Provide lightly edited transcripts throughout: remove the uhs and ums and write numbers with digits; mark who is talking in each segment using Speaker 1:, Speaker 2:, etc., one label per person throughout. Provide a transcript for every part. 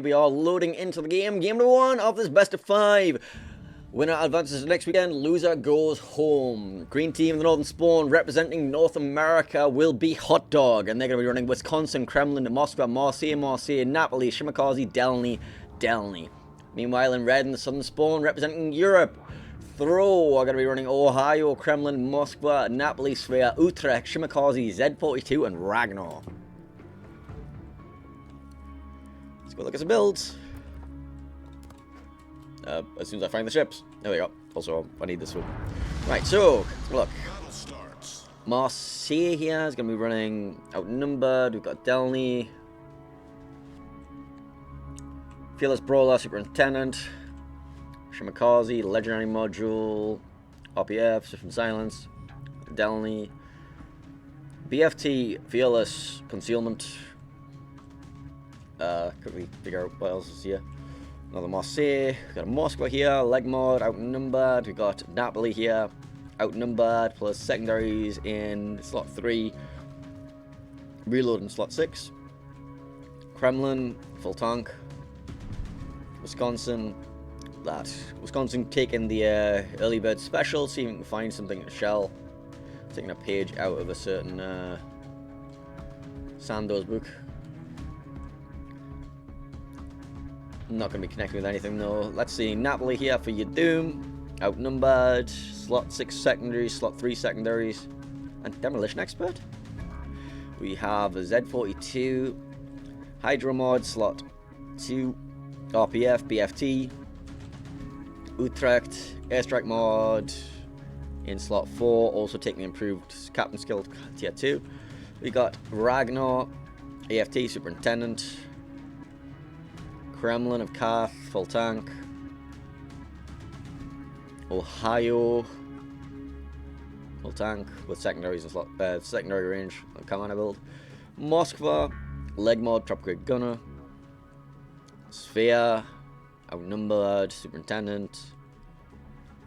Speaker 1: we are loading into the game. Game number 1 of this best of 5. Winner advances next weekend, loser goes home. Green team, the Northern Spawn, representing North America, will be HTDOG. And they're going to be running Wisconsin, Kremlin, Moscow, Marseille, Napoli, Shimakaze, Delny. Meanwhile, in red, in the Southern Spawn, representing Europe, Throw are going to be running Ohio, Kremlin, Moscow, Napoli, Sphere, Utrecht, Shimakaze, Z42, and Ragnar. Let's go look at some builds. As soon as I find the ships. There we go. Also, I need this one. Right, so, let's look. Marseille here is going to be running outnumbered. We've got Delny. Fearless Brawler, Superintendent. Shimakaze, Legendary Module. RPF, Swift and Silence. Delny. BFT, Fearless, Concealment. Quickly figure out what else is here. Another Marseille, we've got a Moscow here, leg mod, outnumbered, we've got Napoli here, outnumbered, plus secondaries in slot 3, reload in slot 6, Kremlin, full tank, Wisconsin taking the early bird special, see if we can find something in the shell, taking a page out of a certain Sandoz book. Not going to be connecting with anything though. Let's see, Napoli here for your Doom. Outnumbered. Slot 6 secondaries, slot 3 secondaries. And Demolition Expert. We have a Z42. Hydro mod, slot 2. RPF, BFT. Utrecht. Airstrike mod in slot 4. Also taking the improved Captain Skill tier 2. We got Ragnar. AFT, Superintendent. Kremlin of Kath, full tank. Ohio, full tank with secondaries and slot, secondary range commander build. Moskva, leg mod, top grade gunner. Sphere, outnumbered, Superintendent.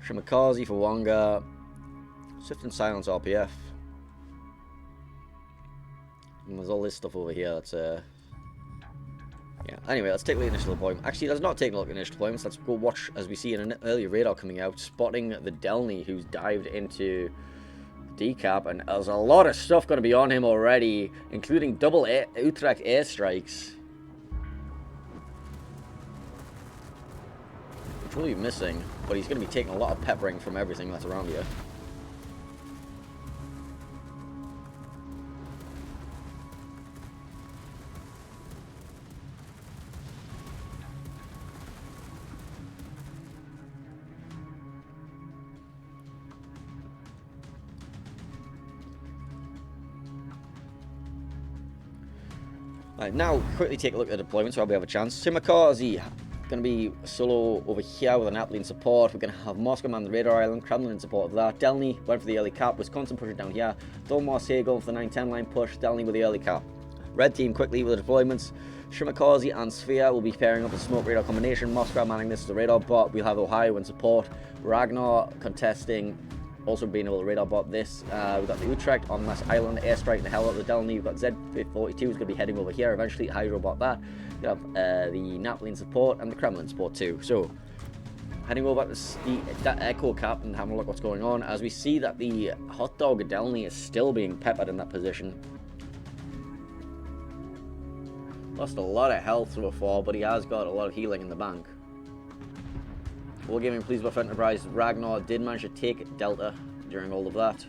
Speaker 1: Shimakaze for Wanga. Swift and Silence RPF. And there's all this stuff over here that's yeah, anyway, let's take a look at initial deployment. Actually, let's not take a look at initial deployments. Let's go watch, as we see in an earlier radar coming out, spotting the Delny, who's dived into decap, and there's a lot of stuff going to be on him already, including double Utrecht airstrikes. Which will be missing, but he's going to be taking a lot of peppering from everything that's around here. Right, now quickly take a look at the deployment so I'll have a chance. Shimakaze going to be solo over here with an Napoli in support. We're going to have Moscow man the radar island, Kremlin in support of that. Delny went for the early cap, Wisconsin pushing down here. Don Marseille going for the 9-10 line push, Delny with the early cap. Red team quickly with the deployments. Shimakaze and Sphere will be pairing up a smoke radar combination. Moscow manning this as a radar bot. We'll have Ohio in support. Ragnar contesting, also being able to radar bot this. We've got the Utrecht on this island, airstrike the hell out of the Delny. We've got Z42 who's going to be heading over here. Eventually, Hydro bot that. We have the Napoli in support and the Kremlin support too. So, heading over to the Echo Cap and having a look what's going on. As we see that the HTDOG Delny is still being peppered in that position. Lost a lot of health so far, but he has got a lot of healing in the bank. Wargaming Please Buff Enterprise, Ragnar did manage to take Delta during all of that.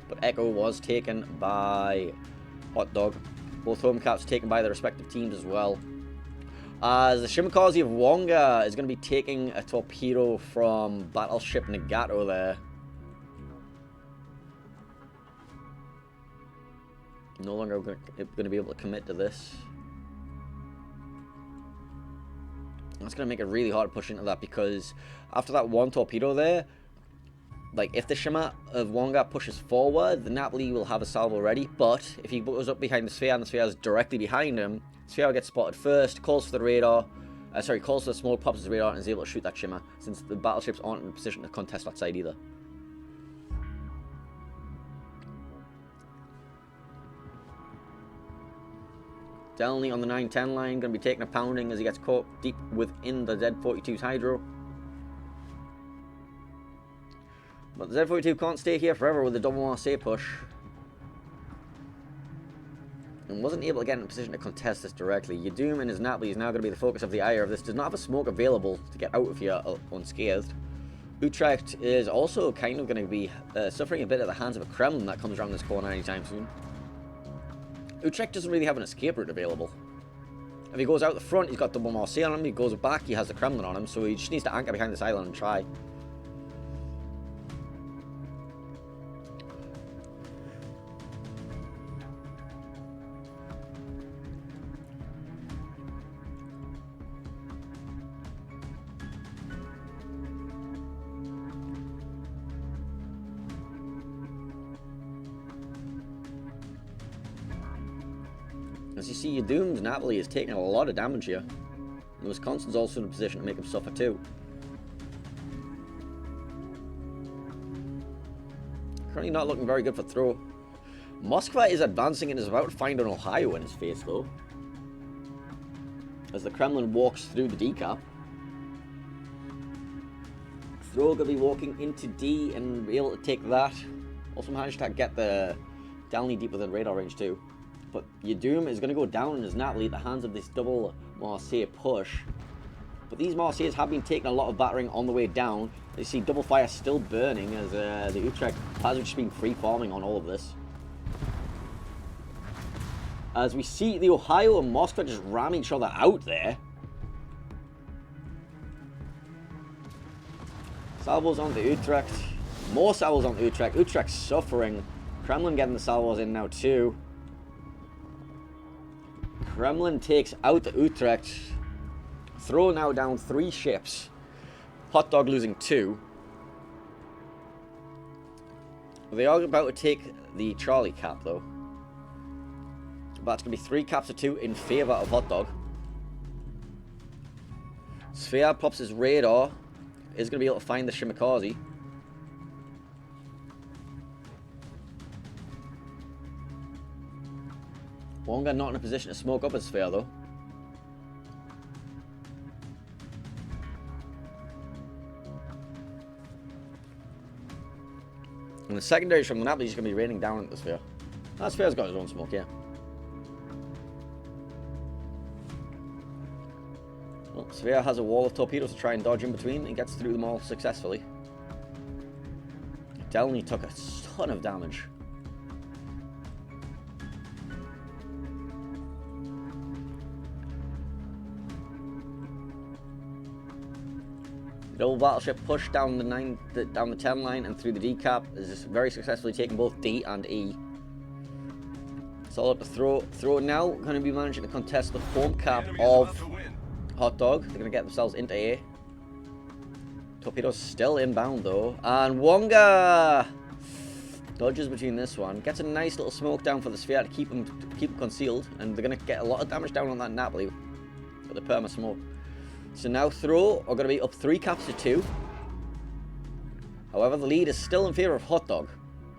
Speaker 1: But Echo was taken by HTDOG. Both home caps taken by their respective teams as well. As the Shimakaze of Wonga is going to be taking a torpedo from Battleship Nagato there. No longer going to be able to commit to this. That's going to make it really hard to push into that, because after that one torpedo there, like if the Shima of Wonga pushes forward, the Napoli will have a salvo ready. But if he goes up behind the Sphere and the Sphere is directly behind him, Sphere gets spotted first, calls for the radar, calls for the smoke, pops his radar, and is able to shoot that Shima, since the battleships aren't in a position to contest that side either. Delny on the 9-10 line, going to be taking a pounding as he gets caught deep within the Z42's hydro. But the Z42 can't stay here forever with the double Marseille push. And wasn't able to get in a position to contest this directly. Yadum and his Napoli is now going to be the focus of the ire of this. Does not have a smoke available to get out of here unscathed. Utrecht is also kind of going to be suffering a bit at the hands of a Kremlin that comes around this corner anytime soon. Utrecht doesn't really have an escape route available. If he goes out the front, he's got double Marseille on him. He goes back, he has the Kremlin on him. So he just needs to anchor behind this island and try. As you see, Yadum's Napoli is taking a lot of damage here. And Wisconsin's also in a position to make him suffer too. Currently not looking very good for throw. Moskva is advancing and is about to find an Ohio in his face though. As the Kremlin walks through the decap. Throw going to be walking into D and be able to take that. Also managed to get the Delny deep within radar range too. But Yadum is going to go down in his Napoli at the hands of this double Marseille push. But these Marseilles have been taking a lot of battering on the way down. You see double fire still burning as the Utrecht has just been free farming on all of this. As we see the Ohio and Moscow just ram each other out there. Salvos on the Utrecht. More salvos on the Utrecht. Utrecht suffering. Kremlin getting the salvos in now too. Kremlin takes out the Utrecht. Throw now down 3 ships. Hot Dog losing 2. They are about to take the Charlie cap though. That's going to be 3 caps to 2 in favour of Hot Dog. Sphere pops his radar. Is going to be able to find the Shimakaze. Wonga not in a position to smoke up his Sphere though. And the secondaries from the Napoli is going to be raining down at the Sphere. That Sphere's got his own smoke, yeah. Well, Sphere has a wall of torpedoes to try and dodge in between and gets through them all successfully. Delny took a ton of damage. The double battleship pushed down the 10 line and through the decap is very successfully taking both D and E. It's all up to throw now. Going to be managing to contest the home cap of Hot Dog. They're going to get themselves into A. Torpedoes still inbound though, and Wonga dodges between this one. Gets a nice little smoke down for the Sphere to keep them concealed, and they're going to get a lot of damage down on that Napoli with the perma smoke. So now Throw are going to be up 3 caps to 2. However, the lead is still in favour of Hot Dog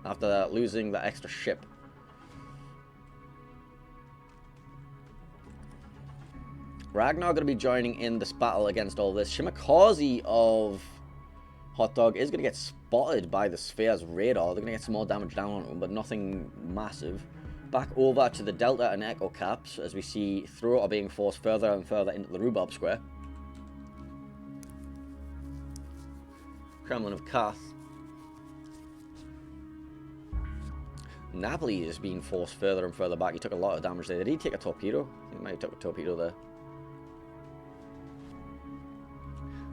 Speaker 1: after losing that extra ship. Ragnar going to be joining in this battle against all this. Shimakaze of Hot Dog is going to get spotted by the Sphere's radar. They're going to get some more damage down on him, but nothing massive. Back over to the Delta and Echo caps as we see Throw are being forced further and further into the Rhubarb Square. Kremlin of Kath. Napoli is being forced further and further back. He took a lot of damage there. Did he take a torpedo? He might have took a torpedo there.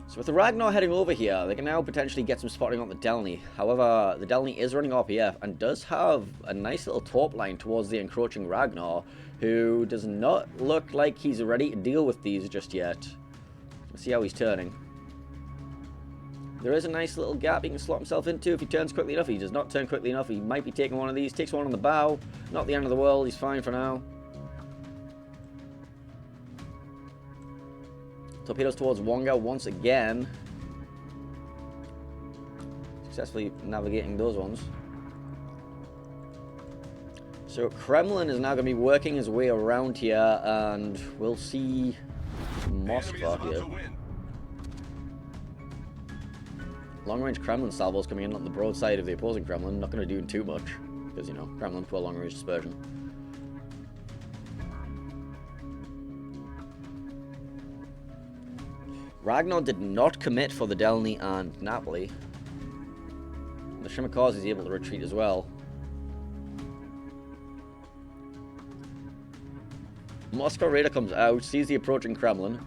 Speaker 1: So with the Ragnar heading over here, they can now potentially get some spotting on the Delny. However, the Delny is running RPF and does have a nice little torp line towards the encroaching Ragnar, who does not look like he's ready to deal with these just yet. Let's see how he's turning. There is a nice little gap he can slot himself into if he turns quickly enough. He does not turn quickly enough. He might be taking one of these. Takes one on the bow. Not the end of the world. He's fine for now. Torpedoes towards Wonga once again. Successfully navigating those ones. So Kremlin is now going to be working his way around here, and we'll see Moscow here. Long-range Kremlin salvos coming in on the broadside of the opposing Kremlin. Not going to do too much, because, you know, Kremlin for long-range dispersion. Ragnar did not commit for the Delny and Napoli. The Shimakaze is able to retreat as well. Moscow Raider comes out, sees the approaching Kremlin.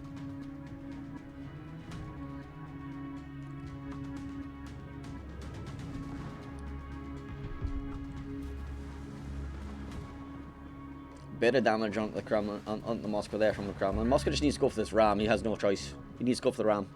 Speaker 1: Bit of damage on the Kremlin, on the Moscow there from the Kremlin. Moscow just needs to go for this ram. He has no choice. He needs to go for the ram.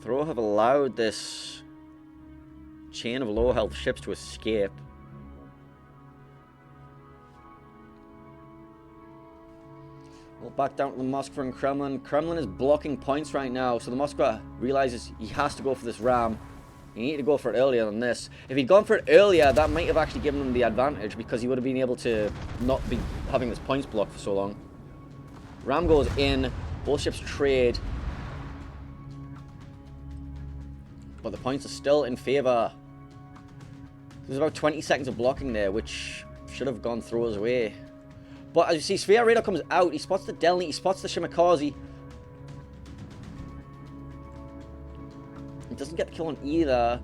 Speaker 1: Throw have allowed this chain of low health ships to escape. Well, back down to the Moskva and Kremlin. Kremlin is blocking points right now, so the Moskva realizes he has to go for this ram. You need to go for it earlier than this. If he'd gone for it earlier, that might have actually given him the advantage, because he would have been able to not be having this points blocked for so long. Ram goes in, both ships trade. But the points are still in favour. There's about 20 seconds of blocking there, which should have gone through his way. But as you see, Sphere Radar comes out. He spots the Delny. He spots the Shimakaze. He doesn't get the kill on either.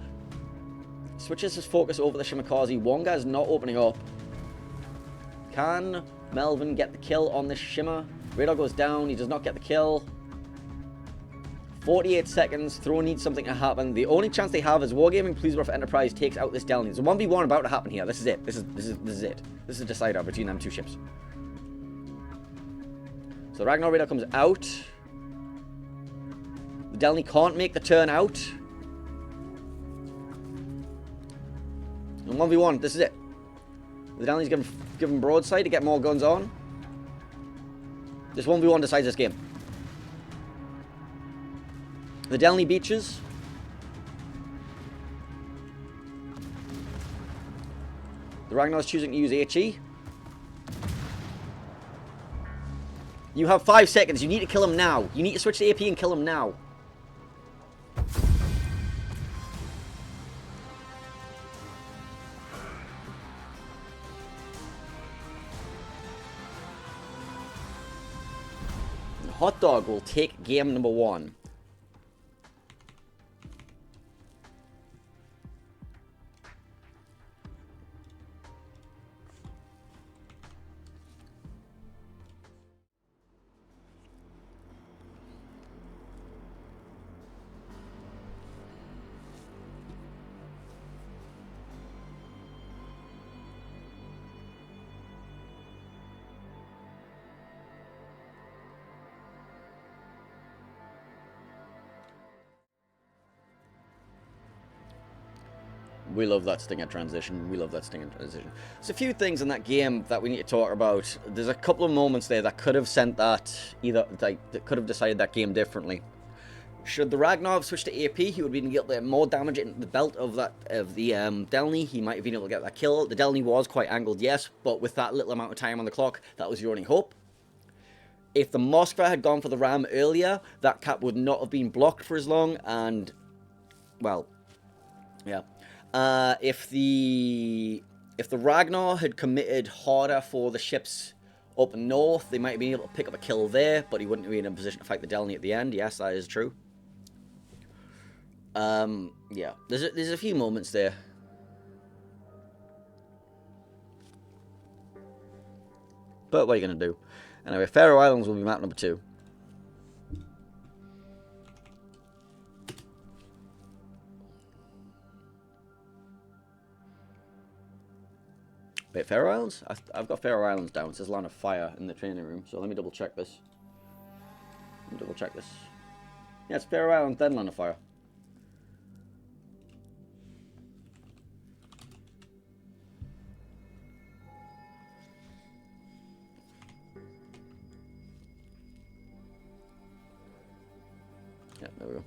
Speaker 1: Switches his focus over the Shimakaze. Wonga is not opening up. Can Melvin get the kill on this Shimmer? Radar goes down. He does not get the kill. 48 seconds. Throw needs something to happen. The only chance they have is Wargaming Pleasworth Enterprise takes out this Delny. There's a 1v1 about to happen here. This is it. This is it. This is a decider between them two ships. So Ragnar Radar comes out. The Delny can't make the turn out. And 1v1. This is it. The Delny's given broadside to get more guns on. This 1v1 decides this game. The Delny beaches. The Ragnar's choosing to use HE. You have 5 seconds. You need to kill him now. You need to switch to AP and kill him now. Hot Dog will take game number 1. We love that Stinger transition. We love that Stinger transition. There's a few things in that game that we need to talk about. There's a couple of moments there that could have sent that that could have decided that game differently. Should the Ragnar have switched to AP, he would have been able to get more damage into the belt of the Delny. He might have been able to get that kill. The Delny was quite angled, yes, but with that little amount of time on the clock, that was your only hope. If the Moskva had gone for the ram earlier, that cap would not have been blocked for as long, and well, yeah. If the Ragnar had committed harder for the ships up north, they might have been able to pick up a kill there, but he wouldn't have been in a position to fight the Delny at the end. Yes, that is true. Yeah, there's a few moments there. But what are you going to do? Anyway, Faroe Islands will be map number 2. Wait, Faroe Islands? I've got Faroe Islands down. It says Land of Fire in the training room, so let me double check this. Double check this. Yeah, it's Faroe Islands, then Land of Fire. Yeah, there we go.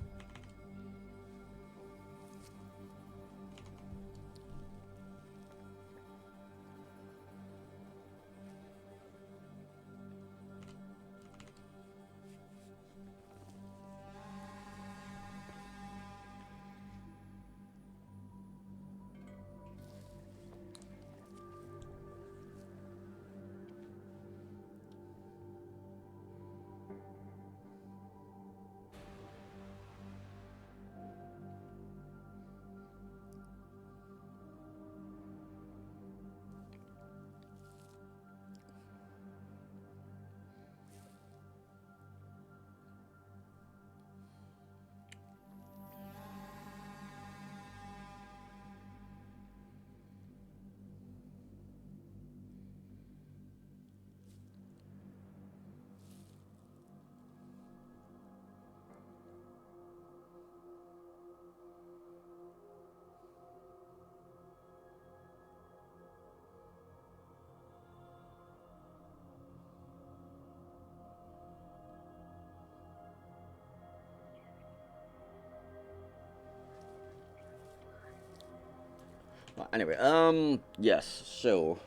Speaker 1: Well, anyway, yes, so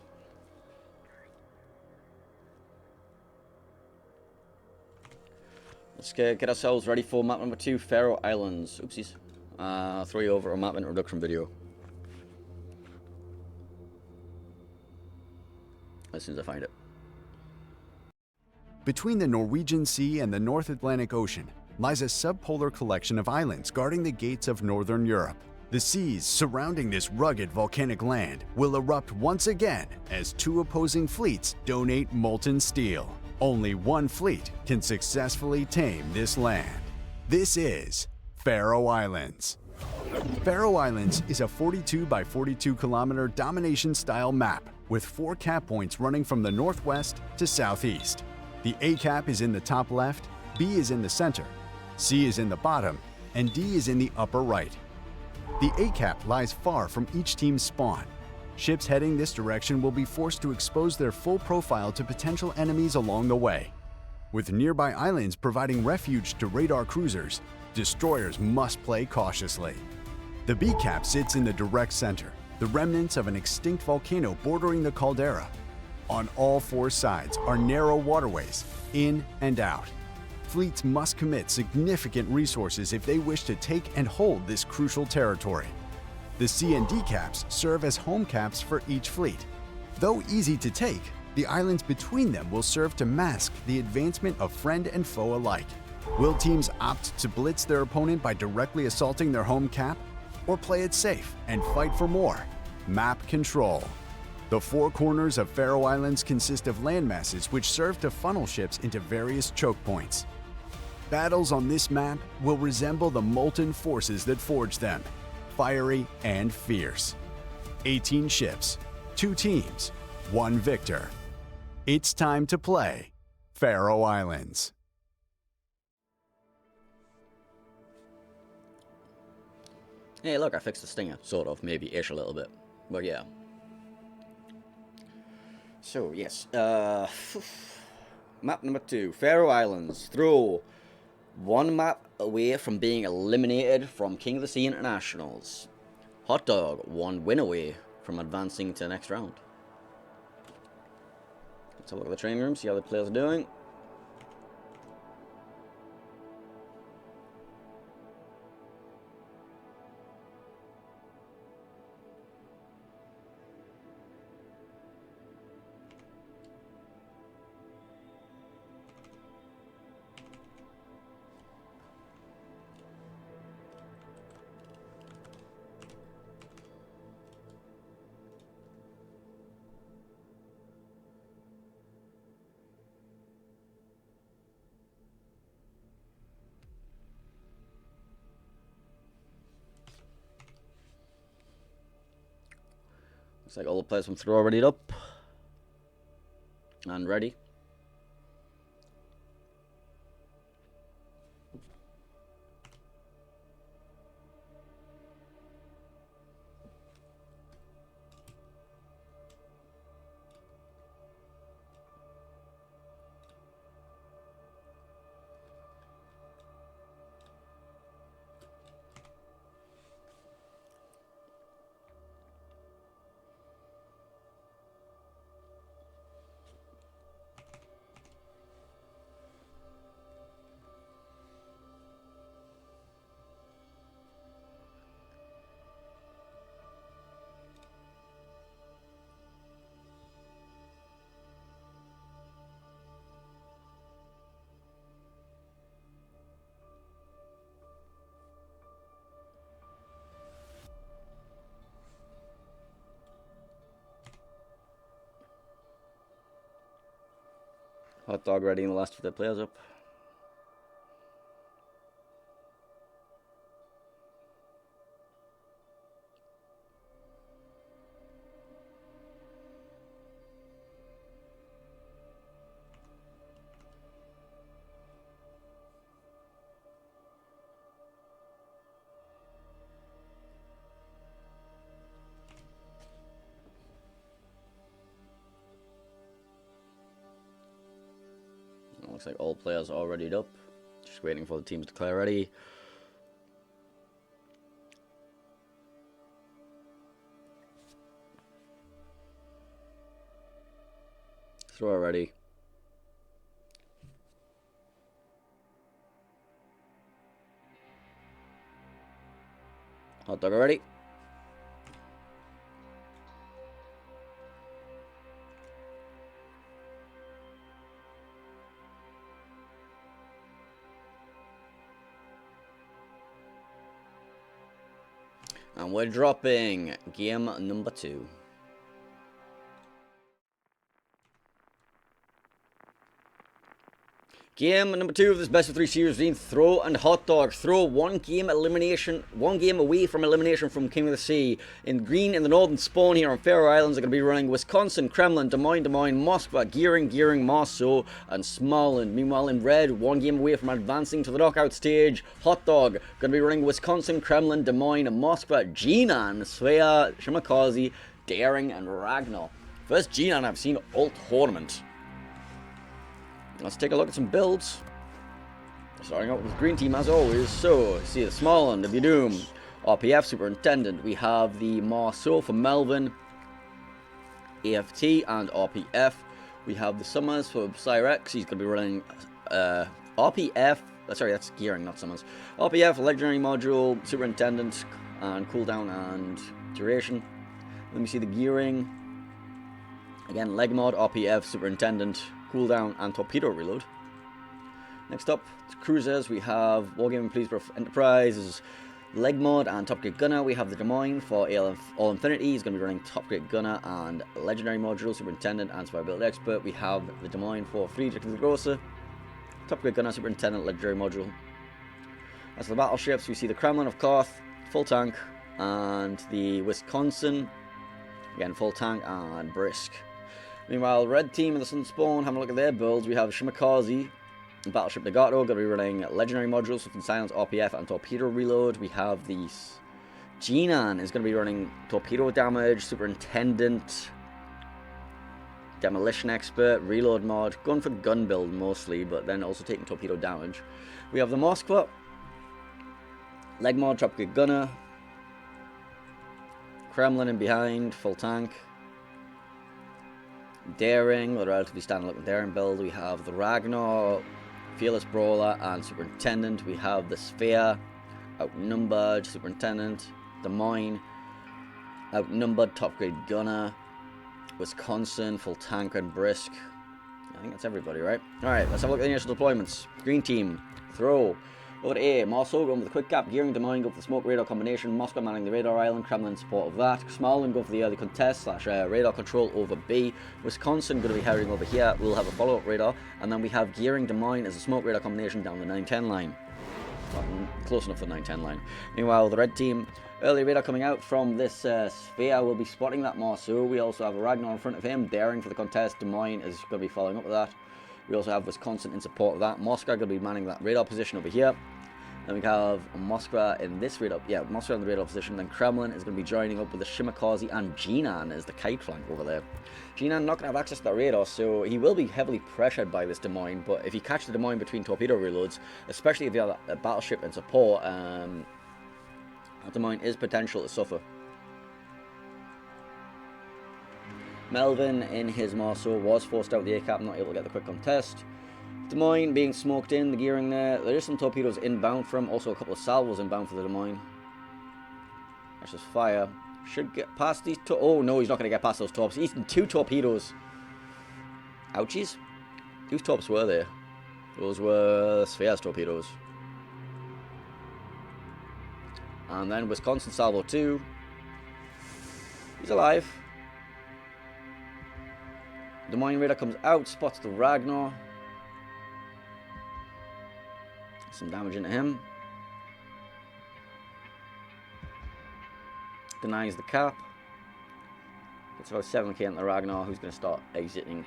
Speaker 1: let's get ourselves ready for map number 2, Faroe Islands. Oopsies. I'll throw you over a map introduction video as soon as I find it.
Speaker 2: Between the Norwegian Sea and the North Atlantic Ocean lies a subpolar collection of islands guarding the gates of Northern Europe. The seas surrounding this rugged volcanic land will erupt once again as two opposing fleets donate molten steel. Only one fleet can successfully tame this land. This is Faroe Islands. Faroe Islands is a 42 by 42 kilometer domination-style map with 4 cap points running from the northwest to southeast. The A cap is in the top left, B is in the center, C is in the bottom, and D is in the upper right. The A cap lies far from each team's spawn. Ships heading this direction will be forced to expose their full profile to potential enemies along the way. With nearby islands providing refuge to radar cruisers, destroyers must play cautiously. The B cap sits in the direct center, the remnants of an extinct volcano bordering the caldera. On all 4 sides are narrow waterways, in and out. Fleets must commit significant resources if they wish to take and hold this crucial territory. The C and D caps serve as home caps for each fleet. Though easy to take, the islands between them will serve to mask the advancement of friend and foe alike. Will teams opt to blitz their opponent by directly assaulting their home cap, or play it safe and fight for more? Map control. The 4 corners of Faroe Islands consist of landmasses which serve to funnel ships into various choke points. Battles on this map will resemble the molten forces that forged them, fiery and fierce. 18 ships, 2 teams, 1 victor. It's time to play Faroe Islands.
Speaker 1: Hey, look, I fixed the stinger, sort of, maybe-ish a little bit, but yeah. So, yes, map number 2, Faroe Islands. Throw 1 map away from being eliminated from King of the Sea Internationals. Hot Dog 1 win away from advancing to the next round. Let's have a look at the training room, see how the players are doing. Looks like all the players from throw are readied up and ready. Hot dog ready and the last of the players up. Looks like all players are readied up. Just waiting for the teams to declare ready. Throw ready. Hot dog ready. And we're dropping game number 2. Game number 2 of this best of 3 series being Throw and Hot Dog. Throw one game away from elimination from King of the Sea. In green in the northern spawn here on Faroe Islands are going to be running Wisconsin, Kremlin, Des Moines, Moskva, Gearing, Marceau, and Småland. Meanwhile in red, one game away from advancing to the knockout stage. Hot Dog going to be running Wisconsin, Kremlin, Des Moines, Moskva, Jinan, Svea, Shimakazi, Daring, and Ragnar. First Jinan I've seen all tournament. Let's take a look at some builds. Starting out with green team as always. So, see the Småland, the Doom, RPF Superintendent. We have the Marceau for Melvin, AFT and RPF. We have the Summers for Cyrex. He's going to be running RPF. Sorry, that's Gearing, not Summers. RPF, Legendary Module, Superintendent, and Cooldown and Duration. Let me see the Gearing. Again, Leg Mod, RPF, Superintendent, Cooldown, and Torpedo Reload. Next up, Cruisers, we have Wargaming Policeburg Enterprise, Leg Mod, and Top Grade Gunner. We have the Des Moines for All Infinity. He's going to be running Top Grade Gunner and Legendary Module, Superintendent, and Survivability Expert. We have the Des Moines for Friedrich the Grosser, Top Grade Gunner, Superintendent, Legendary Module. As for the battleships, we see the Kremlin of Koth, full tank, and the Wisconsin, again full tank and brisk. Meanwhile, red team in the Sun Spawn, having a look at their builds, we have Shimakazi and Battleship Nagato, going to be running Legendary Modules, Swift and Silence, RPF, and Torpedo Reload. We have the Jinan is going to be running Torpedo Damage, Superintendent, Demolition Expert, Reload Mod, going for gun build mostly, but then also taking Torpedo Damage. We have the Moskva, Leg Mod, Top Grade Gunner, Kremlin in behind, full tank. Daring, the relatively standard looking Daring build. We have the Ragnar, Fearless Brawler, and Superintendent. We have the Sphere, Outnumbered, Superintendent, Des Moines, Outnumbered, Top Grade Gunner, Wisconsin, full tank and brisk. I think that's everybody, right? Alright, let's have a look at the initial deployments. Green team, Throw. Over to A, Marceau going with the quick gap, Gearing, Des Moines go for the smoke radar combination, Moscow manning the radar island, Kremlin in support of that, Småland go for the early contest / radar control over B, Wisconsin going to be heading over here, we'll have a follow-up radar, and then we have Gearing, Des Moines as a smoke radar combination down the 910 line. Close enough for the 910 line. Meanwhile, the red team, early radar coming out from this sphere will be spotting that Marceau. We also have a Ragnar in front of him, Daring for the contest, Des Moines is going to be following up with that. We also have Wisconsin in support of that, Moscow going to be manning that radar position over here. Then we have Moskva in this radar, Moskva in the radar position. Then Kremlin is going to be joining up with the Shimakazi and Jinan as the kite flank over there. Jinan not going to have access to that radar, so he will be heavily pressured by this Des Moines. But if you catch the Des Moines between torpedo reloads, especially if you have a battleship in support, Des Moines is potential to suffer. Melvin in his Marceau was forced out the ACAP, not able to get the quick contest. Des Moines being smoked in, the Gearing there. There is some torpedoes inbound from, also a couple of salvos inbound for the Des Moines. That's just fire. Should get past these. Oh no, he's not going to get past those torps. He's in 2 torpedoes. Ouchies. Whose torps were there? Those were Sphere's torpedoes. And then Wisconsin salvo 2. He's alive. Des Moines radar comes out, spots the Ragnar. Some damage into him. Denies the cap. Gets about 7k into the Ragnar, who's going to start exiting.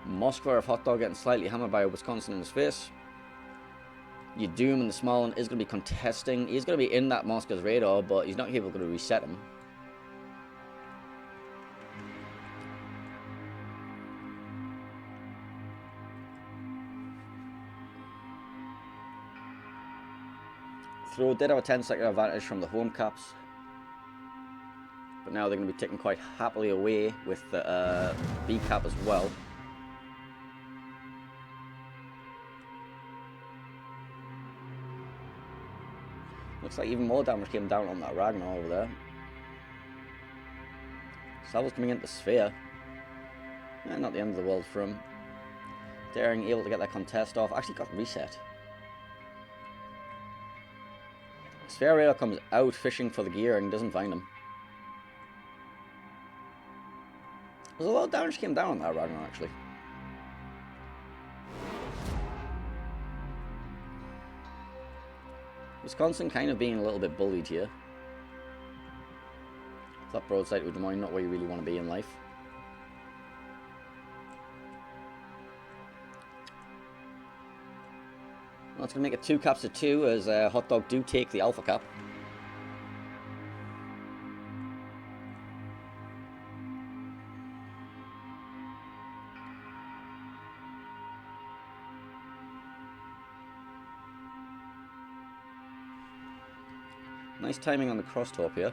Speaker 1: Moskva of Hot Dog getting slightly hammered by Wisconsin in his face. Your Doom and the small one is going to be contesting. He's going to be in that Moskva's radar, but he's not able to reset him. Throw did have a 10-second advantage from the home caps, but now they're going to be taken quite happily away with the B cap as well. Looks like even more damage came down on that Ragnar over there. Salvo's coming into Sphere. Not the end of the world for him. Daring able to get that contest off. Actually got reset. Sphere Radar comes out fishing for the gear and doesn't find him. There's a lot of damage came down on that Ragnar actually. Wisconsin kind of being a little bit bullied here. That broadside with Des Moines, not where you really want to be in life. That's going to make it 2 caps to 2 as Hot Dog do take the Alpha cap. Nice timing on the cross top here.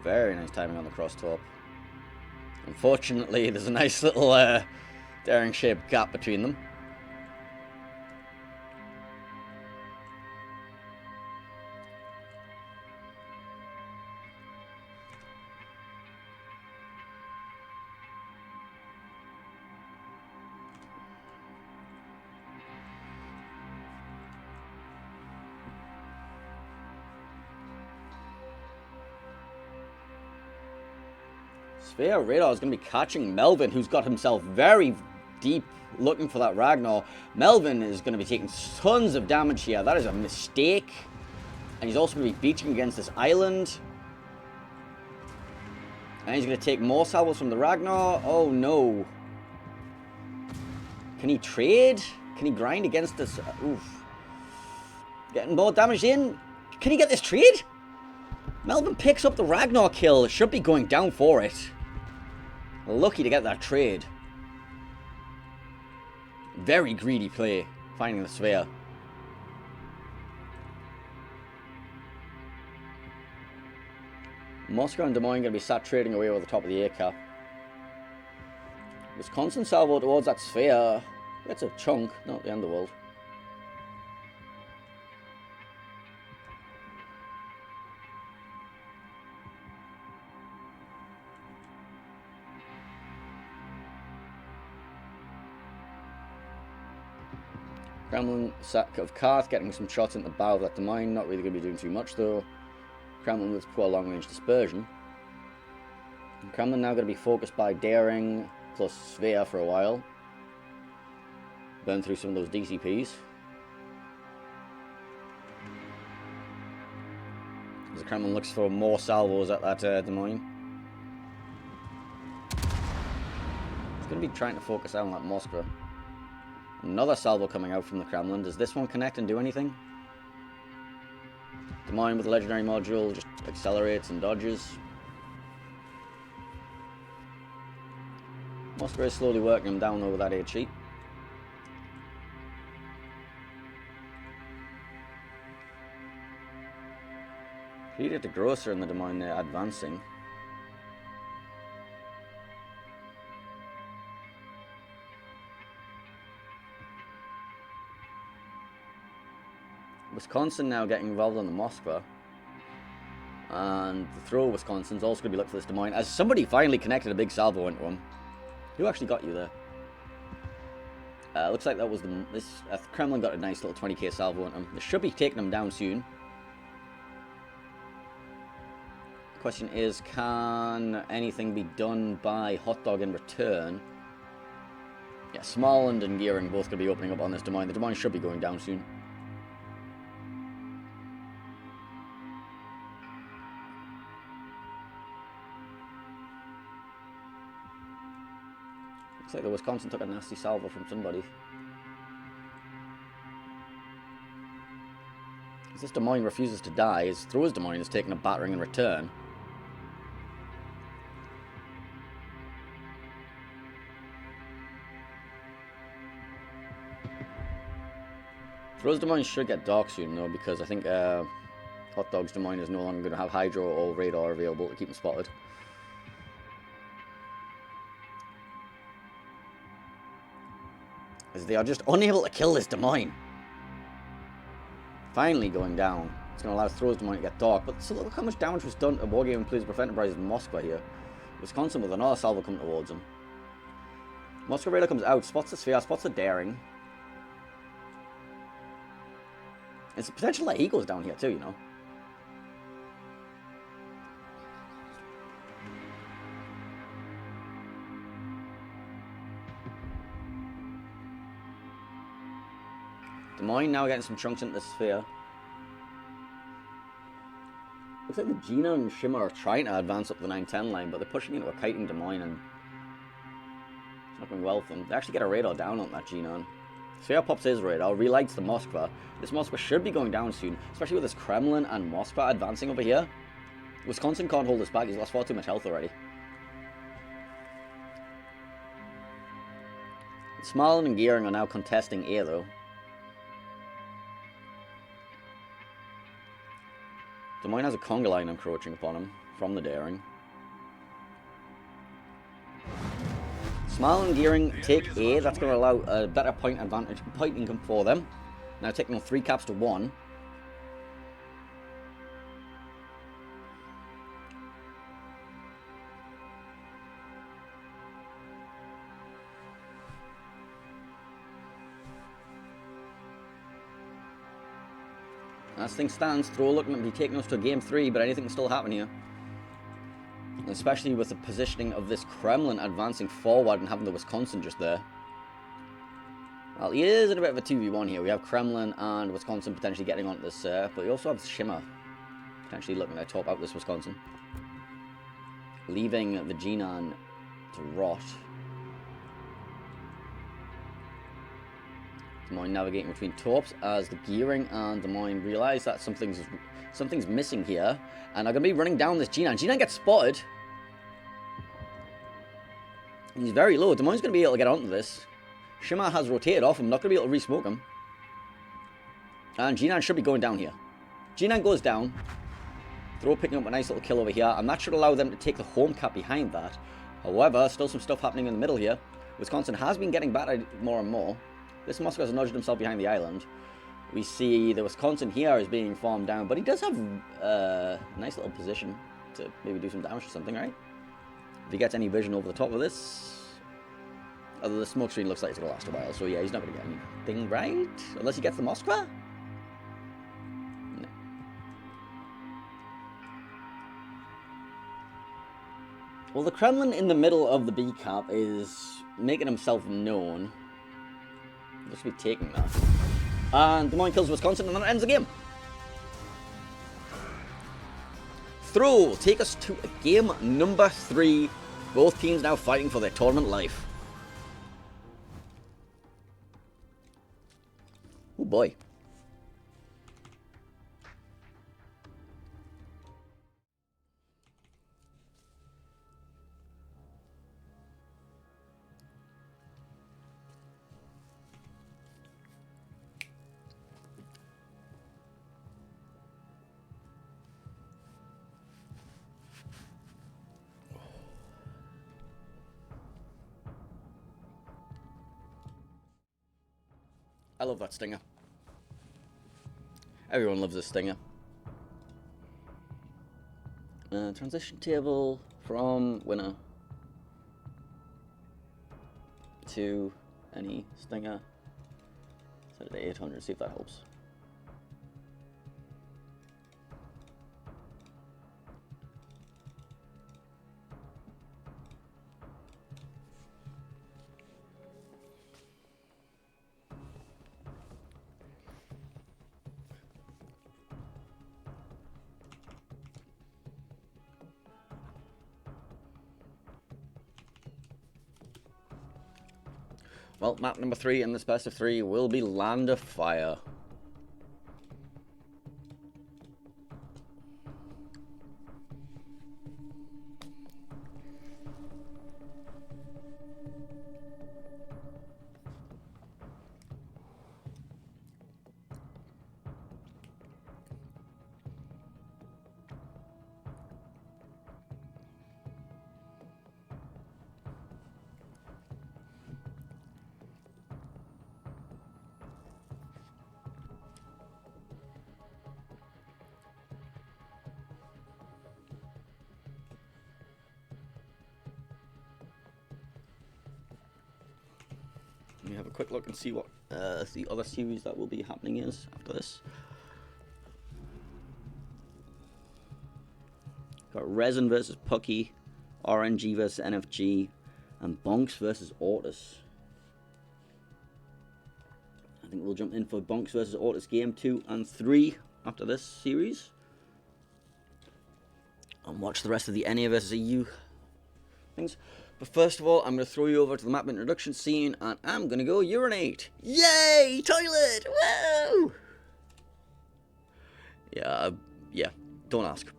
Speaker 1: Very nice timing on the cross top. Unfortunately, there's a nice little daring shaped gap between them. Sphere Radar is going to be catching Melvin, who's got himself very deep looking for that Ragnar. Melvin is going to be taking tons of damage here. That is a mistake. And he's also going to be beaching against this island. And he's going to take more salvos from the Ragnar. Oh no. Can he trade? Can he grind against this? Oof. Getting more damage in. Can he get this trade? Melvin picks up the Ragnar kill. Should be going down for it. Lucky to get that trade. Very greedy play, finding the sphere. Moscow and Des Moines going to be sat trading away over the top of the A cap. Wisconsin salvo towards that sphere. That's a chunk, not the end of the world. Kremlin sack of Karth getting some shots in the bow of that Des Moines, not really going to be doing too much though. Kremlin with poor long range dispersion. And Kremlin now going to be focused by Daring plus Sphere for a while. Burn through some of those DCPs. As the Kremlin looks for more salvos at that Des Moines. It's going to be trying to focus out on that Moskva. Another salvo coming out from the Kremlin. Does this one connect and do anything? Des Moines with the legendary module just accelerates and dodges. Moskva is slowly working him down over that HE. Peter de Grosser and the Des Moines there advancing. Wisconsin now getting involved on the Moskva. And the throw of Wisconsin's also going to be looking for this Des Moines. As somebody finally connected a big salvo into him. Who actually got you there? Looks like that was this Kremlin got a nice little 20k salvo on them. They should be taking them down soon. Question is, can anything be done by HTDOG in return? Yeah, Smolensk and Gearing both going to be opening up on this Des Moines. The Des Moines should be going down soon. Looks like the Wisconsin took a nasty salvo from somebody. As this Des Moines refuses to die, his throws Des Moines is taking a battering in return. Throws Des Moines should get dark soon though, because I think HTDOG's Des Moines is no longer going to have hydro or radar available to keep them spotted. As they are just unable to kill this Des Moines. Finally going down. It's going to allow throws Des Moines to get dark, but so look how much damage was done to Wargame and Players Prevent Enterprises in Moscow here. Wisconsin with another salvo coming towards him. Moscow radar comes out, spots the sphere, spots the daring. It's a potential that he goes down here too, you know. Des Moines now getting some chunks into the sphere. Looks like the Gina and Shimmer are trying to advance up the 910 line, but they're pushing into a kiting Des Moines and it's not going well for them. They actually get a radar down on that Gina. Sphere pops his radar, relights the Moskva. This Moskva should be going down soon, especially with this Kremlin and Moskva advancing over here. Wisconsin can't hold this back, he's lost far too much health already. Smolensk and Gearing are now contesting A though. Des Moines has a conga line encroaching upon him from the daring. Smolensk and Gearing take A. That's going to allow a better point advantage, point income for them. Now taking on 3 caps to 1. As things stands, throw looking to be taking us to game 3, but anything can still happen here. Especially with the positioning of this Kremlin advancing forward and having the Wisconsin just there. Well, he is in a bit of a 2v1 here. We have Kremlin and Wisconsin potentially getting onto this, but we also have Shimmer potentially looking to top out this Wisconsin. Leaving the Genan to rot. Des Moines navigating between torps as the Gearing and Des Moines realise that something's missing here, and are going to be running down this Genan. Genan gets spotted. He's very low. Des Moines is going to be able to get onto this. Shimmer has rotated off him, not going to be able to re-smoke him. And Genan should be going down here. Genan goes down. Throw picking up a nice little kill over here, and that should allow them to take the home cap behind that. However, still some stuff happening in the middle here. Wisconsin has been getting battered more and more. This Moscow has nudged himself behind the island. We see the Wisconsin here is being farmed down, but he does have a nice little position to maybe do some damage to something, right? If he gets any vision over the top of this... Although the smoke screen looks like it's going to last a while, so yeah, he's not going to get anything right. Unless he gets the Moskva? No. Well, the Kremlin in the middle of the B cap is making himself known. Just be taking that. And Des Moines kills Wisconsin, and then it ends the game. Throw will take us to game number 3. Both teams now fighting for their tournament life. Oh boy. I love that stinger. Everyone loves this stinger. Transition table from winner to any stinger. Set it to 800, see if that helps. Well, map number 3 in this best of 3 will be Land of Fire. Let me have a quick look and see what the other series that will be happening is after this. Got Resin versus Pucky, RNG versus NFG, and Bonks versus Ortus. I think we'll jump in for Bonks versus Ortus game 2 and 3 after this series. And watch the rest of the NA versus EU things. But first of all, I'm going to throw you over to the map introduction scene, and I'm going to go urinate. Yay! Toilet! Woo! Yeah, don't ask.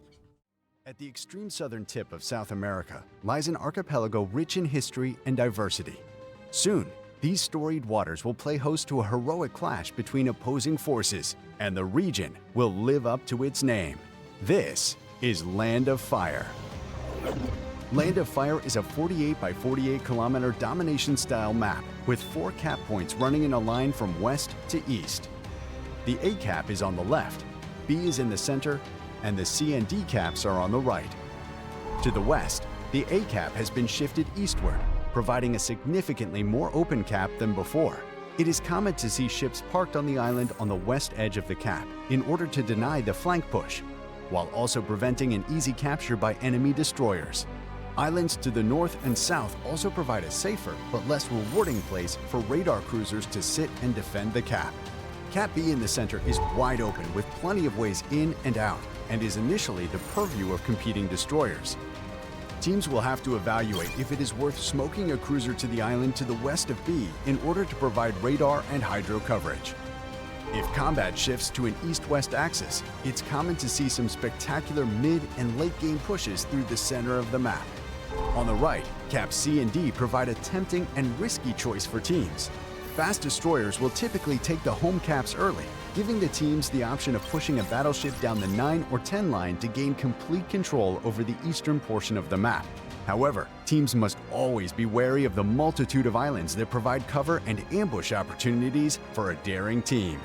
Speaker 2: At the extreme southern tip of South America lies an archipelago rich in history and diversity. Soon, these storied waters will play host to a heroic clash between opposing forces, and the region will live up to its name. This is Land of Fire. Land of Fire is a 48 by 48 kilometer domination-style map with 4 cap points running in a line from west to east. The A cap is on the left, B is in the center, and the C and D caps are on the right. To the west, the A cap has been shifted eastward, providing a significantly more open cap than before. It is common to see ships parked on the island on the west edge of the cap in order to deny the flank push, while also preventing an easy capture by enemy destroyers. Islands to the north and south also provide a safer but less rewarding place for radar cruisers to sit and defend the cap. Cap B in the center is wide open with plenty of ways in and out, and is initially the purview of competing destroyers. Teams will have to evaluate if it is worth smoking a cruiser to the island to the west of B in order to provide radar and hydro coverage. If combat shifts to an east-west axis, it's common to see some spectacular mid and late game pushes through the center of the map. On the right, caps C and D provide a tempting and risky choice for teams. Fast destroyers will typically take the home caps early, giving the teams the option of pushing a battleship down the 9 or 10 line to gain complete control over the eastern portion of the map. However, teams must always be wary of the multitude of islands that provide cover and ambush opportunities for a daring team.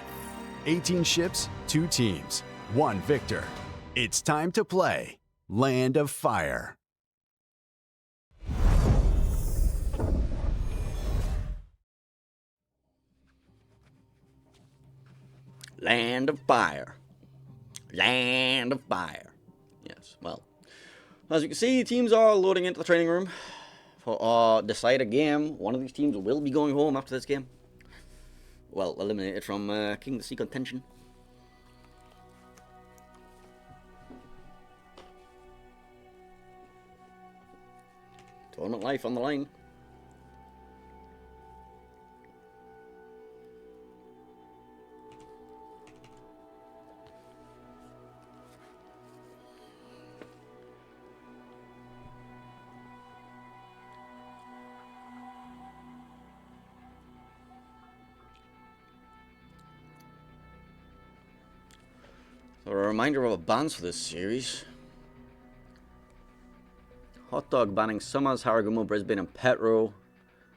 Speaker 2: 18 ships, 2 teams, 1 victor. It's time to play Land of Fire.
Speaker 1: Land of Fire. Land of Fire. Yes, well, as you can see, teams are loading into the training room for our decided game. One of these teams will be going home after this game. Well, eliminated from King of the Sea contention. Tournament life on the line. So a reminder of our bans for this series. Hot Dog banning Summers, Haragumo, Brisbane and Petro.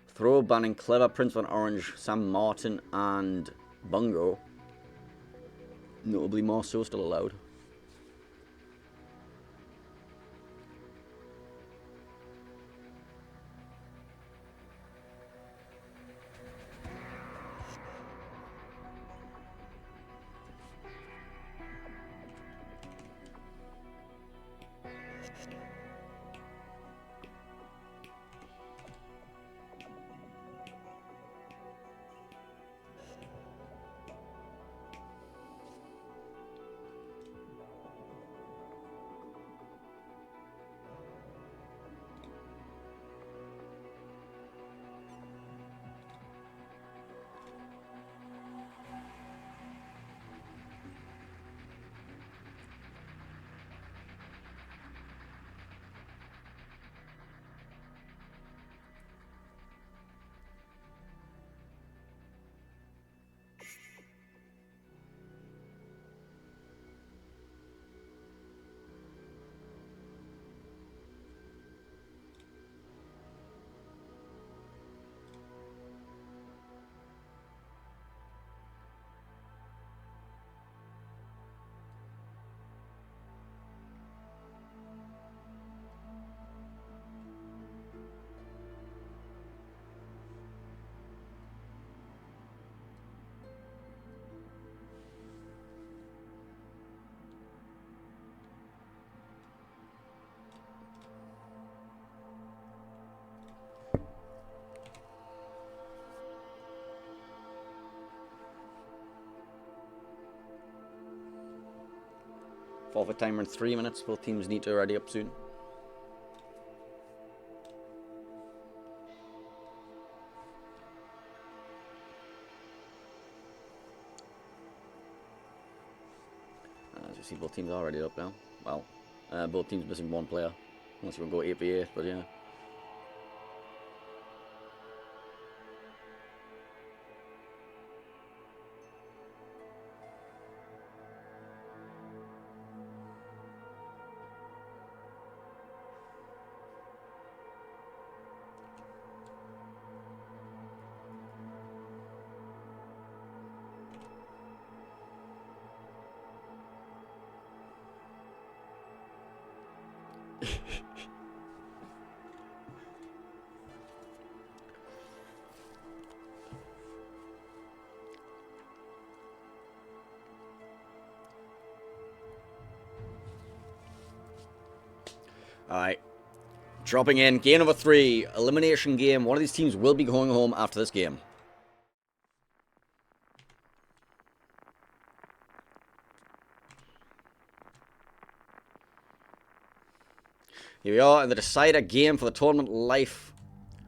Speaker 1: Throw banning Clever, Prince Van Orange, Sam Martin and Bungo. Notably Marceau still allowed. Forfeit timer in 3 minutes. Both teams need to ready up soon. As you see, both teams are ready up now. Well, both teams missing one player. Unless you want to go 8v8, but yeah. Alright. Dropping in. Game number 3. Elimination game. One of these teams will be going home after this game. Here we are in the decider game for the tournament life.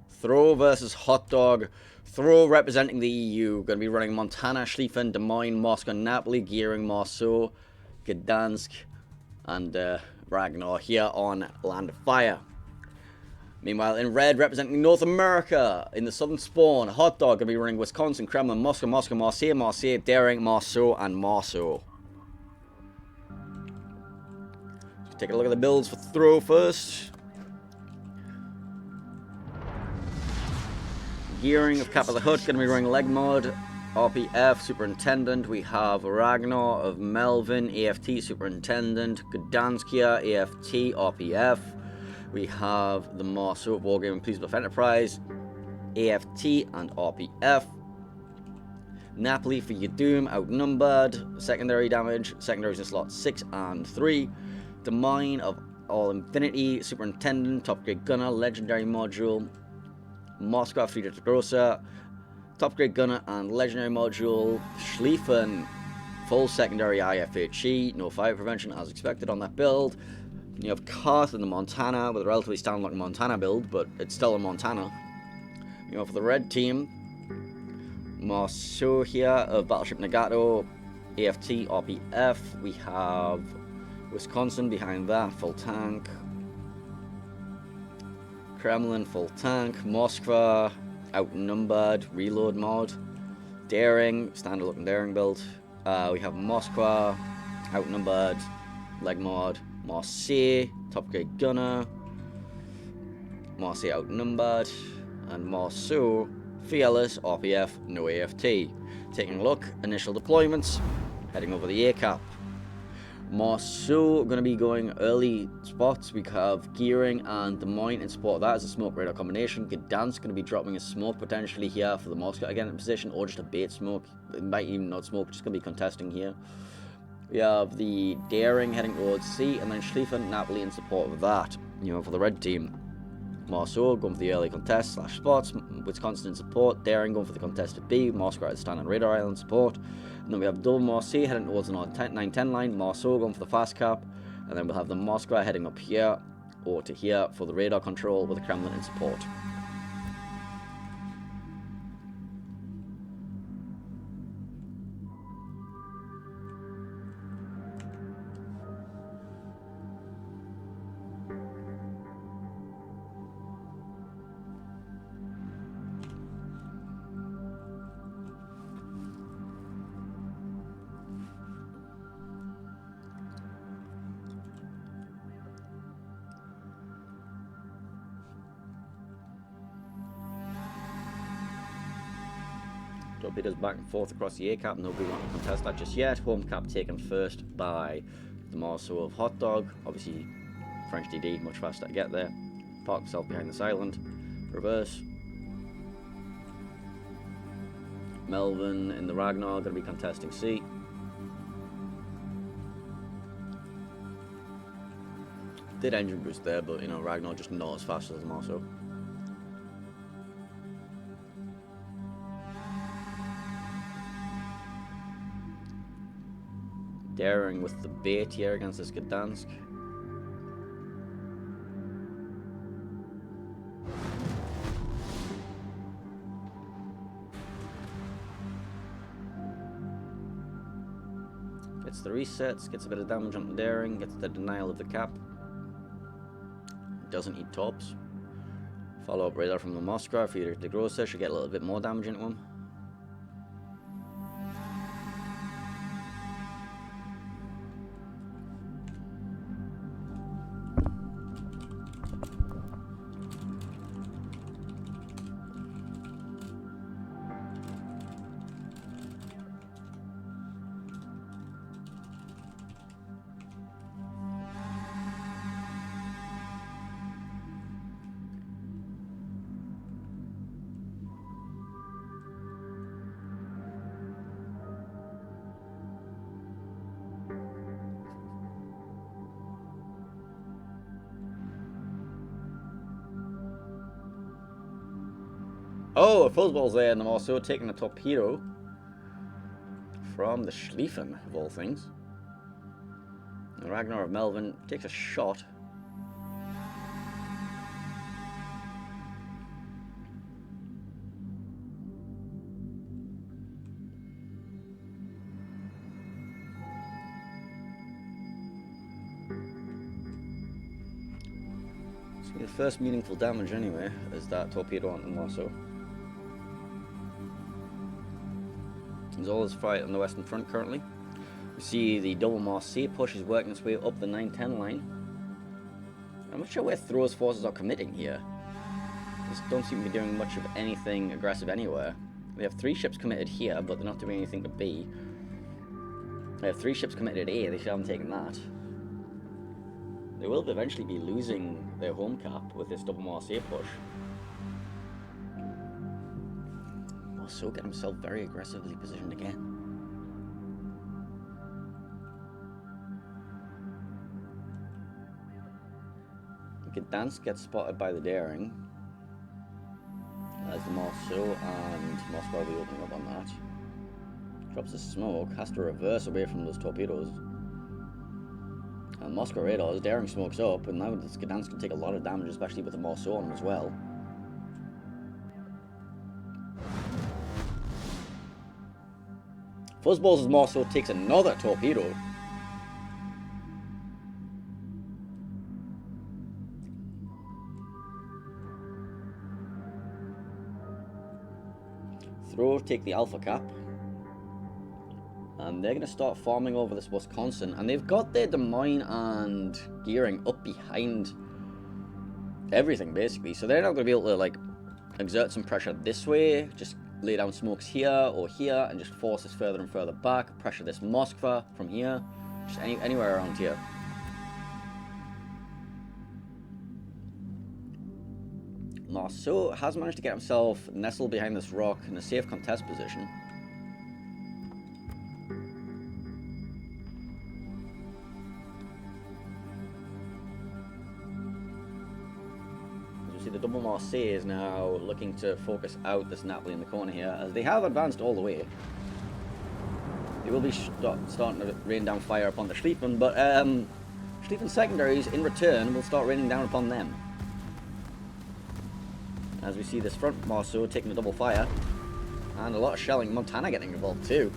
Speaker 1: Throw versus Hot Dog. Throw representing the EU. Going to be running Montana, Schlieffen, Des Moines, Moscow, Napoli, Gearing, Marceau, Gdansk, and Ragnar here on Land of Fire. Meanwhile, in red, representing North America, in the Southern Spawn, Hot Dog going to be running Wisconsin, Kremlin, Moscow, Moscow, Marseille, Marseille, Daring, Marceau, and Marceau. So take a look at the builds for Throw first. Gearing of Cap of the Hut going to be running Leg Mod, RPF, Superintendent. We have Ragnar of Melvin, AFT, Superintendent. Gdanskia, AFT, RPF. We have the Marceau Wargaming Police of Enterprise, AFT and RPF. Napoli for your Doom, outnumbered. Secondary damage, secondaries in slot 6 and 3. Des Moines of All Infinity, Superintendent, Top Grade Gunner, Legendary Module. Moscow, Friedrich Grosser, Top Grade Gunner and Legendary Module. Schlieffen, full secondary IFHE, no fire prevention as expected on that build. You have KotS in the Montana with a relatively standard Montana build, but it's still a Montana. You know, for the red team, Marceau here of Battleship Nagato, AFT, RPF. We have Wisconsin behind that, full tank. Kremlin, full tank. Moskva, outnumbered, reload mod. Daring, standard looking Daring build. We have Moskva, outnumbered, leg mod. Marseille, top grade gunner. Marseille outnumbered. And Marceau, fearless, RPF, no AFT. Taking a look, initial deployments, heading over the ACAP. Marceau going to be going early spots. We have Gearing and Des Moines in support of that as a smoke radar combination. Gdansk going to be dropping a smoke potentially here for the Moscow again in position, or just a bait smoke. It might even not smoke, just going to be contesting here. We have the Daring heading towards C, and then Schlieffen, Napoli in support of that. You know, for the red team, Marceau going for the early contest / spots, Wisconsin in support, Daring going for the contested B, Moscow at standard radar island support. And then we have double Marseille heading towards the 910 line, Marceau going for the fast cap, and then we'll have the Moscow heading up here or to here for the radar control with the Kremlin in support. Torpedoes back and forth across the A-cap. Nobody want to contest that just yet. Home cap taken first by the Marceau of Hot Dog. Obviously, French DD, much faster to get there. Park himself behind this island. Reverse. Melvin in the Ragnar, going to be contesting C. Did engine boost there, but you know, Ragnar just not as fast as the Marceau. daring with the bait here against this Gdansk. Gets the resets, gets a bit of damage on the daring, gets the denial of the cap. Doesn't eat tops. Follow up radar from the Moskva for either the Grosser should get a little bit more damage into him. Oh, a fuzzball's there, and I'm also taking a torpedo from the Schlieffen, of all things. And Ragnar of Melvin takes a shot. So the first meaningful damage anyway is that torpedo on the Mosso. There's all this fight on the Western Front currently. We see the double Marseille push is working its way up the 9-10 line. I'm not sure where Thro's forces are committing here. Just don't seem to be doing much of anything aggressive anywhere. We have 3 ships committed here, but they're not doing anything to B. They have 3 ships committed at A, they still haven't taken that. They will eventually be losing their home cap with this double Marseille push. Also get himself very aggressively positioned again. Gdansk gets spotted by the daring. As the Marceau and Moscow will be opening up on that. Drops the smoke, has to reverse away from those torpedoes. And Moscow radars, daring smokes up, and now this Gdansk can take a lot of damage, especially with the Marceau on him as well. Fuzzballs' Marceau takes another torpedo. Throw take the Alpha Cap. And they're going to start farming over this Wisconsin. And they've got their Des Moines and gearing up behind everything, basically. So they're not going to be able to, like, exert some pressure this way. Just lay down smokes here or here and just force us further and further back. Pressure this Moskva from here. Just anywhere around here. Marceau has managed to get himself nestled behind this rock in a safe contest position. As you see, the double Marseille is now looking to focus out this Napoli in the corner here, as they have advanced all the way. They will be starting to rain down fire upon the Schlieffen, but Schlieffen secondaries in return will start raining down upon them. As we see this front Marceau taking a double fire, and a lot of shelling, Montana getting involved too.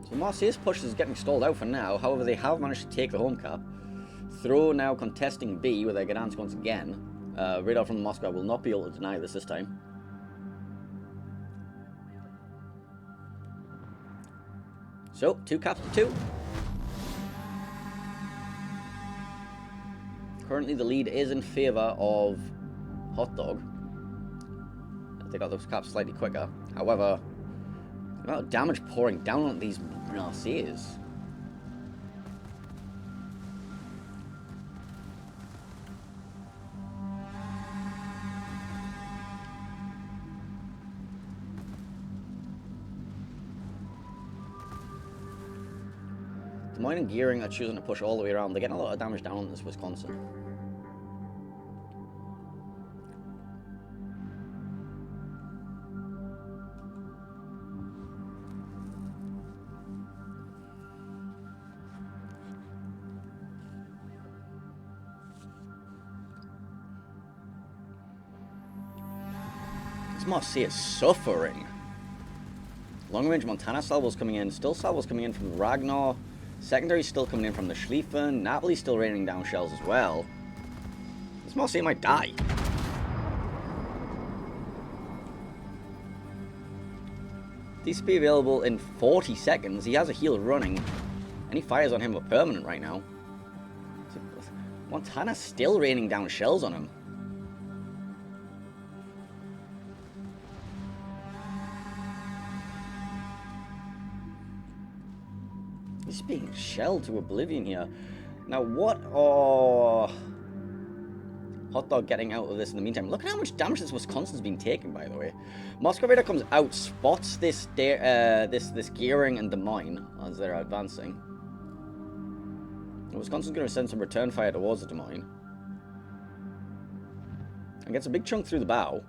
Speaker 1: So Marseille's push is getting stalled out for now, however they have managed to take the home cap. Throw now contesting B with their Gdansk once again. Radar from Moscow will not be able to deny this time. So, 2 caps to 2. Currently, the lead is in favor of HTDOG. They got those caps slightly quicker. However, the amount of damage pouring down on these Marseilles. Des Moines and Gearing are choosing to push all the way around. They're getting a lot of damage down on this Wisconsin. This Marseille is suffering. Long-range Montana salvos coming in. Still salvos coming in from the Ragnar. Secondary still coming in from the Schlieffen. Napoli still raining down shells as well. This Marseille might die. DCP available in 40 seconds. He has a heal running. Any fires on him are permanent right now. Montana's still raining down shells on him. He's being shelled to oblivion here. Now, what are Hot Dog getting out of this in the meantime? Look at how much damage this Wisconsin's been taking, by the way. Moscow Raider comes out, spots this gearing in Des Moines as they're advancing. Wisconsin's going to send some return fire towards the Des Moines. And gets a big chunk through the bow.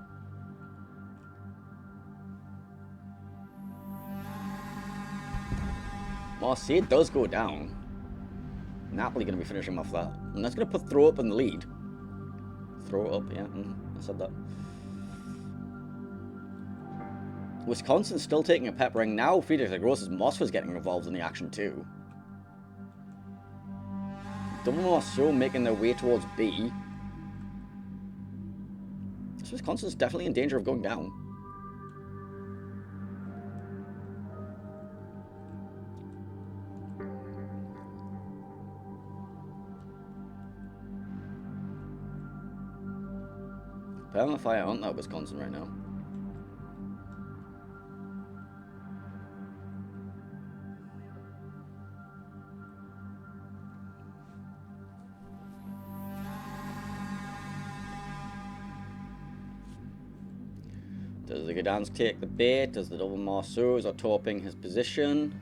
Speaker 1: Marseille does go down. Napoli going to be finishing off that. And that's going to put Throw Up in the lead. Throw Up, yeah, I said that. Wisconsin's still taking a pep ring. Now Friedrich the Gross's Moskva's getting involved in the action too. Double Marceau making their way towards B. So Wisconsin's definitely in danger of going down. Permanent fire on that Wisconsin right now. Does the Gdansk take the bait? Does the double Marceaus are torping his position?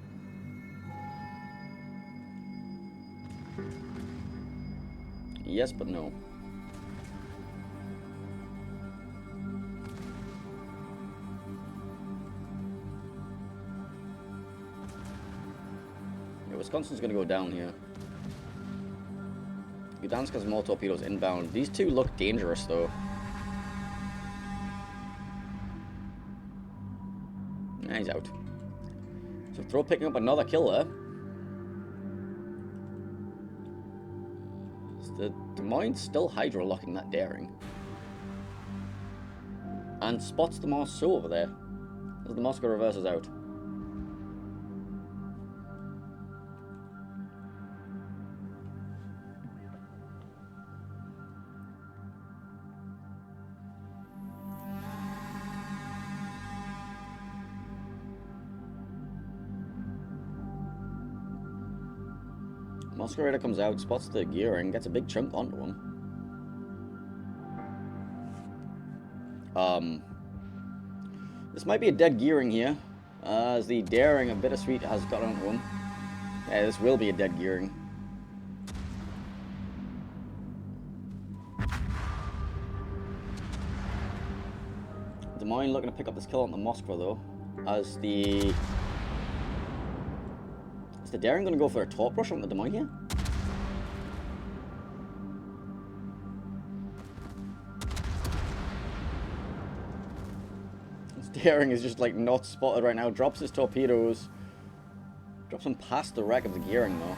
Speaker 1: Yes, but no. Yeah, Wisconsin's going to go down here. Gdansk has more torpedoes inbound. These two look dangerous, though. Nah, he's out. So Throw picking up another kill there. Is the Des Moines still hydro-locking that daring? And spots the Marceau over there. As the Moscow reverses out. Moscow Raider comes out, spots the gearing, gets a big chunk onto him. This might be a dead gearing here, as the daring of Bittersweet has got onto him. Yeah, this will be a dead gearing. Des Moines looking to pick up this kill on the Moskva though, as the... Is the daring going to go for a top rush on the Des Moines here? This daring is just like not spotted right now. Drops his torpedoes. Drops them past the wreck of the gearing though.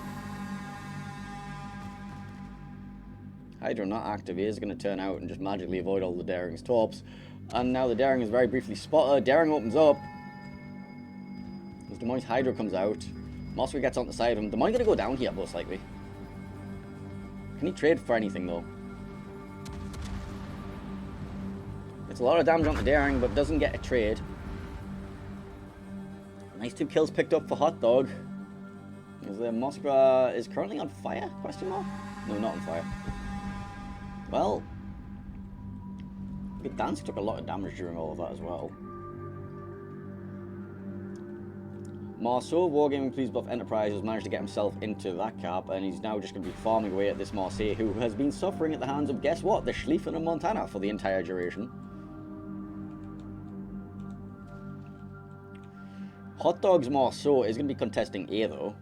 Speaker 1: Hydro not active. He is going to turn out and just magically avoid all the daring's torps. And now the daring is very briefly spotted. Daring opens up. As Des Moines Hydro comes out. Moscow gets on the side of him. Des Moines going to go down here, most likely. Can he trade for anything, though? It's a lot of damage on the daring, but doesn't get a trade. Nice 2 kills picked up for Hot Dog. Is Moskva is currently on fire? Question mark? No, not on fire. Well, Gdansk took a lot of damage during all of that as well. Marceau, Wargaming, please buff Enterprise, has managed to get himself into that cap, and he's now just going to be farming away at this Marseille, who has been suffering at the hands of, guess what, the Schlieffen and Montana for the entire duration. Hot Dog's Marceau is going to be contesting A, though.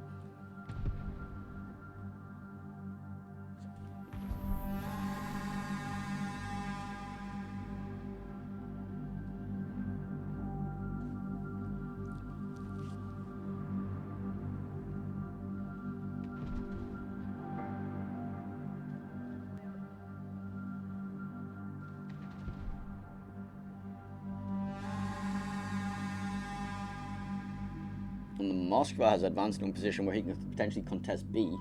Speaker 1: Moskva has advanced into a position where he can potentially contest B.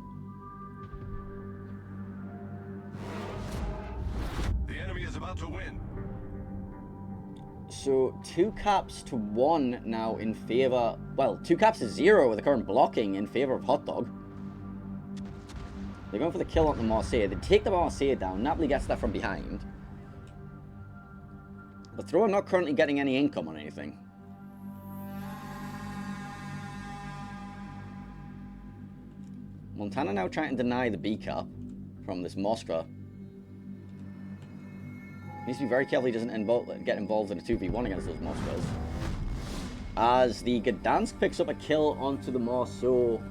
Speaker 3: The enemy is about to win.
Speaker 1: So 2 caps to 1 now in favor. Well, 2 caps to 0 with the current blocking in favor of HTDOG. They're going for the kill on the Marseille. They take the Marseille down. Napoli gets that from behind. But Throw are not currently getting any income on anything. Montana now trying to deny the B cap from this Moskva. Needs to be very careful he doesn't get involved in a 2v1 against those Moskvas. As the Gdansk picks up a kill onto the Marceau.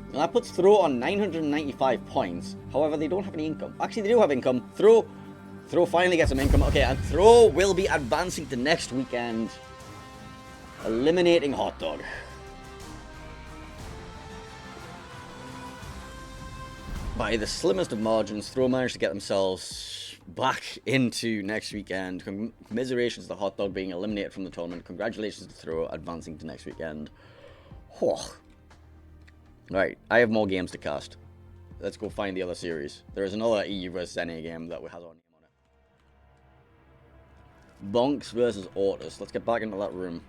Speaker 1: And that puts Throw on 995 points. However, they don't have any income. Actually, they do have income. Throw finally gets some income. Okay, and Throw will be advancing to next weekend. Eliminating HTDOG. By the slimmest of margins, Throw managed to get themselves back into next weekend. Commiserations to HTDOG being eliminated from the tournament. Congratulations to Throw advancing to next weekend. Oh. Right, I have more games to cast. Let's go find the other series. There is another EU versus NA game that has our name on it. Bonks versus Ortus. Let's get back into that room.